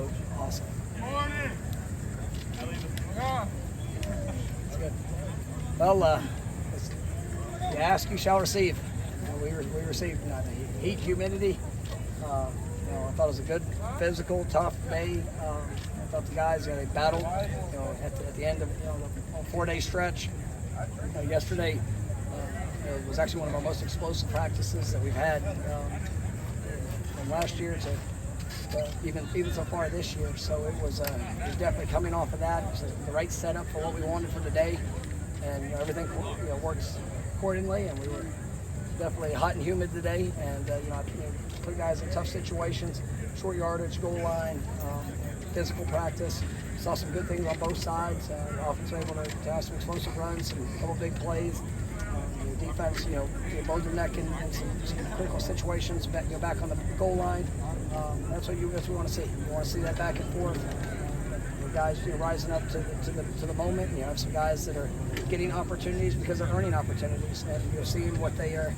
Coach. Awesome. Morning. That's good. Well, you ask, you shall receive. We received the heat, humidity. I thought it was a good, physical, tough day. I thought the guys, they battled. At the end of a 4-day stretch. Yesterday it was actually one of our most explosive practices that we've had from last year to even so far this year. So it was definitely coming off of that. It was the right setup for what we wanted for today, and everything works accordingly. And we were definitely hot and humid today, and put guys in tough situations, short yardage, goal line, physical practice. Saw some good things on both sides. The offense was able to have some explosive runs, some couple big plays. The defense, both of them in some critical situations, back on the goal line. That's what we want to see. You want to see that back and forth. Guys, rising up to the moment. You have some guys that are getting opportunities because they're earning opportunities, and you're seeing what they are,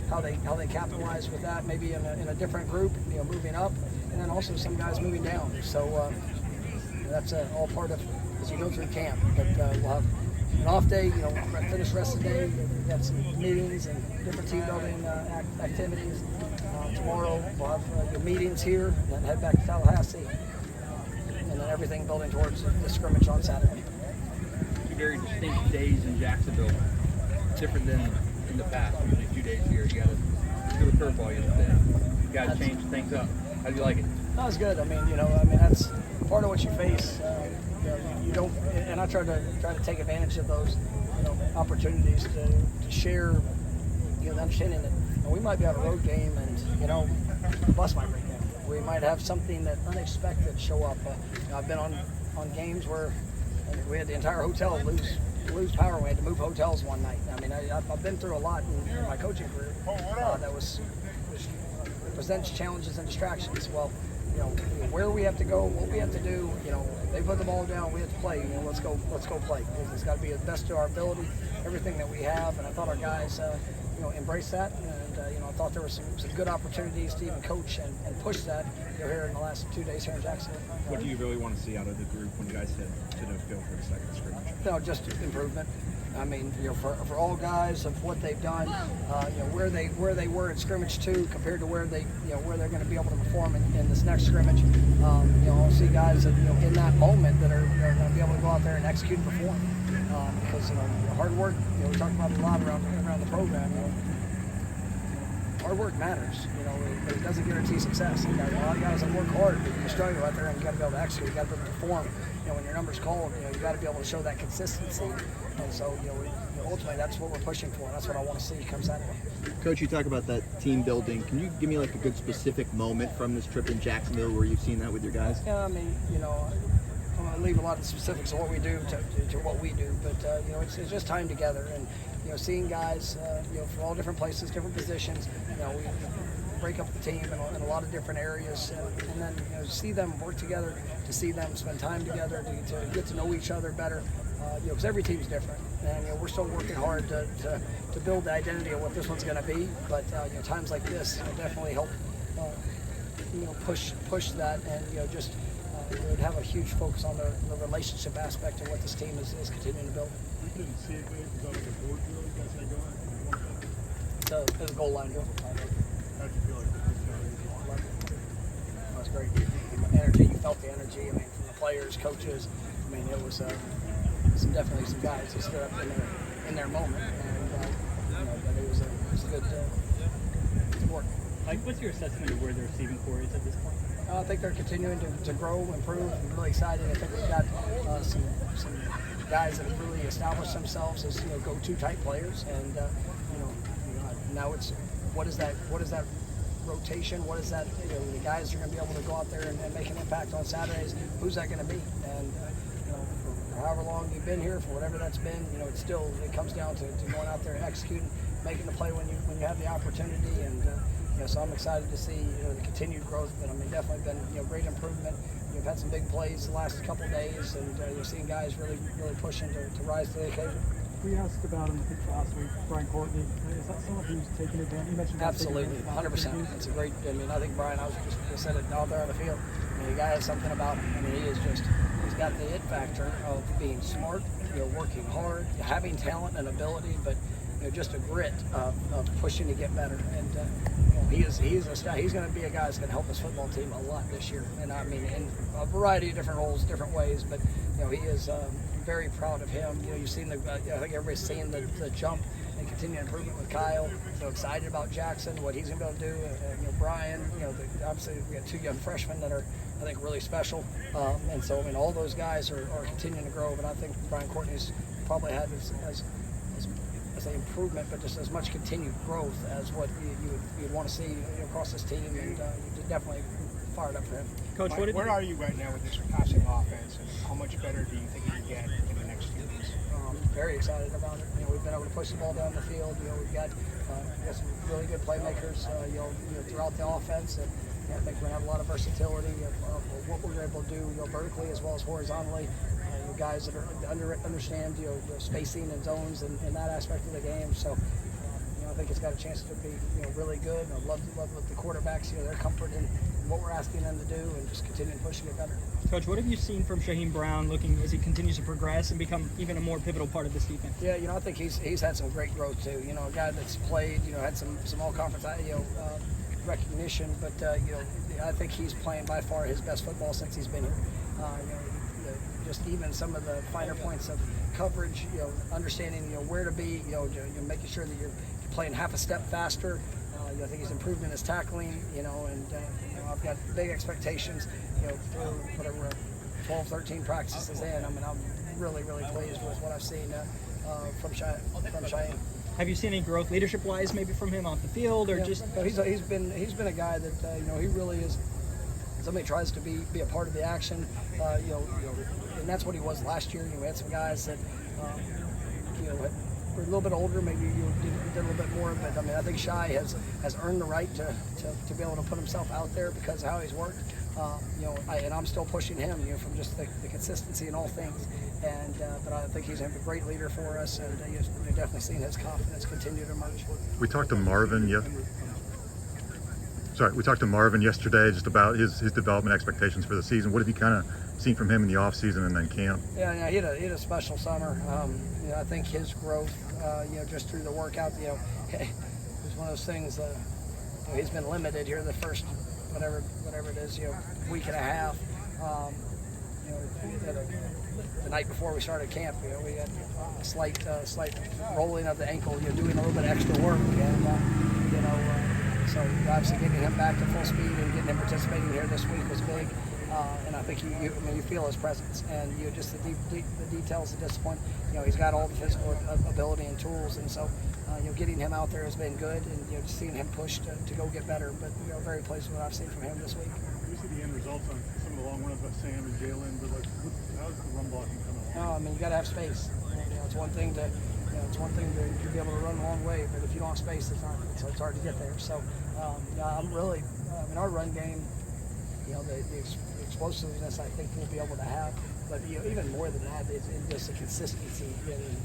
how they capitalize with that. Maybe in a different group, moving up, and then also some guys moving down. So that's all part of as you go through camp. But we'll have an off day. Finish the rest of the day. We have some meetings and different team building activities. Tomorrow we'll have your meetings here, and then head back to Tallahassee. And then everything building towards the scrimmage on Saturday. Two very distinct days in Jacksonville, different than in the past. Usually 2 days here, you got to do a curveball yesterday. You got to change things up. How do you like it? That was good. That's part of what you face. You don't, and I try to take advantage of those, opportunities to share, the understanding that we might be at a road game, and the bus might break down. We might have something that unexpected show up. I've been on games where we had the entire hotel lose power. We had to move hotels one night. I've been through a lot in my coaching career that was presents challenges and distractions. Well, where we have to go, what we have to do. They put the ball down, we have to play. Let's go play. It's got to be the best of our ability, everything that we have. And I thought our guys, embraced that. And I thought there were some good opportunities to even coach and push that here in the last 2 days here in Jacksonville. What do you really want to see out of the group when you guys head to the field for the second scrimmage? Just improvement. For all guys of what they've done, where they were in scrimmage 2 compared to where they're going to be able to perform in this next scrimmage. I'll see guys that in that moment that are going to be able to go out there and execute and perform. Because hard work. We talk about it a lot around the program. Hard work matters, but it doesn't guarantee success. A lot of guys that work hard, but you struggle out there, and you got to be able to execute. You got to be able to perform. When your number's called, you got to be able to show that consistency. And so, ultimately, that's what we're pushing for. That's what I want to see come Saturday. Coach, you talk about that team building. Can you give me a good specific moment from this trip in Jacksonville where you've seen that with your guys? Yeah, I'm going to leave a lot of the specifics of what we do to what we do, but it's just time together, and seeing guys from all different places, different positions. We break up the team in a lot of different areas, and then see them work together, to see them spend time together, to get to know each other better. Because every team's different, and we're still working hard to build the identity of what this one's going to be. But times like this definitely help push that, and just would have a huge focus on the relationship aspect of what this team is continuing to build. We didn't see it, but it was like a board drill you guys had going. It's a goal line drill. How'd you feel like That was great. Energy, you felt the energy. From the players, coaches. It was definitely some guys that stood up in their moment, and but it was a good support. Mike, what's your assessment of where the receiving core is at this point? I think they're continuing to grow, improve. I'm really excited. I think we've got some guys that have really established themselves as go-to type players, and now it's what is that rotation? What is that? The guys are going to be able to go out there and make an impact on Saturdays. Who's that going to be? And for however long you've been here, for whatever that's been, it comes down to going out there and executing, making the play when you have the opportunity, and so I'm excited to see the continued growth. But definitely been great improvement. We've had some big plays the last couple of days, and you're seeing guys really pushing to rise to the occasion. we asked about him, I think, last week, Brian Courtney. Is that someone who's taking advantage? You mentioned Absolutely, 100%. It's a great. I mean, I think Brian. I was just said it out there on the field. I mean, the guy has something about him. I mean, he's got the it factor of being smart, working hard, having talent and ability, but just a grit of pushing to get better. And he's going to be a guy that's going to help this football team a lot this year. And I mean, in a variety of different roles, different ways. But he is very proud of him. You've seen I think everybody's seen the jump and continued improvement with Kyle. So excited about Jackson, what he's going to be able to do. Brian, obviously we got two young freshmen that are, I think, really special. And so, I mean, all those guys are continuing to grow. But I think Brian Courtney's probably had I say improvement, but just as much continued growth as what you'd want to see across this team. And you're definitely fired up for him. Coach, Mike, where are you right now with this passing offense, and how much better do you think you can get in the next few weeks? I'm very excited about it. We've been able to push the ball down the field. We've got some really good playmakers. Throughout the offense, and I think we're gonna have a lot of versatility of what we're able to do, vertically as well as horizontally. Guys that are understand spacing and zones and that aspect of the game. So. I think it's got a chance to be really good. I love with the quarterbacks, their comfort in what we're asking them to do, and just continue to push to get better. Coach, what have you seen from Shaheem Brown looking as he continues to progress and become even a more pivotal part of this defense? Yeah, I think he's had some great growth too. A guy that's played, had some all-conference recognition, but I think he's playing by far his best football since he's been here. Just even some of the finer points of coverage, understanding where to be, making sure that you're playing half a step faster. I think he's improved in his tackling, and I've got big expectations, through whatever 12, 13 practices in. I mean, I'm really, really pleased with what I've seen from Cheyenne. Have you seen any growth leadership-wise, maybe from him off the field, or just? He's been a guy that he really is. Somebody tries to be a part of the action, and that's what he was last year. We had some guys that, were a little bit older, maybe did a little bit more, but I mean, I think Shy has earned the right to be able to put himself out there because of how he's worked. And I'm still pushing him, from just the consistency in all things. And but I think he's a great leader for us, and you've definitely seen his confidence continue to emerge. We talked to Marvin. We talked to Marvin yesterday just about his development expectations for the season. What have you kind of seen from him in the off season and then camp? Yeah, he had a special summer. I think his growth, just through the workout, it was one of those things. He's been limited here the first whatever it is, week and a half. The night before we started camp, we had a slight rolling of the ankle, doing a little bit of extra work, and so obviously getting him back to full speed and getting him participating here this week was big. And I think you feel his presence, and just the details, the discipline. He's got all the physical ability and tools, and so getting him out there has been good, and just seeing him push to go get better. But very pleased with what I've seen from him this week. You see the end results on some of the long runs by Sam and Jalen, but how's the run blocking coming along? No, I mean, you got to have space. It's one thing to to be able to run a long way, but if you don't have space, it's hard to get there. So I'm really, our run game, the explosiveness I think we'll be able to have, but even more than that is just the consistency. And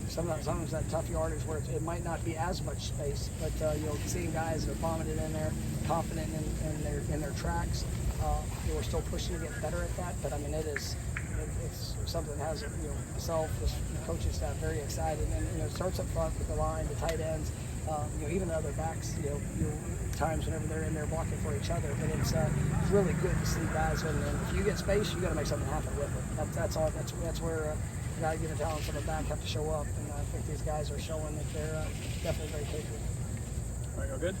sometimes that tough yardage where it might not be as much space, but seeing guys that are vomited in there, confident in their tracks, we're still pushing to get better at that. But I mean, it's something that has myself, the coaching staff very excited, and it starts up front with the line, the tight ends, even the other backs. Times whenever they're in there blocking for each other, but it's really good to see guys. And if you get space, you got to make something happen with it. That's all. That's where you got to give the talents on the back have to show up, and I think these guys are showing that they're definitely very capable. All right, all good?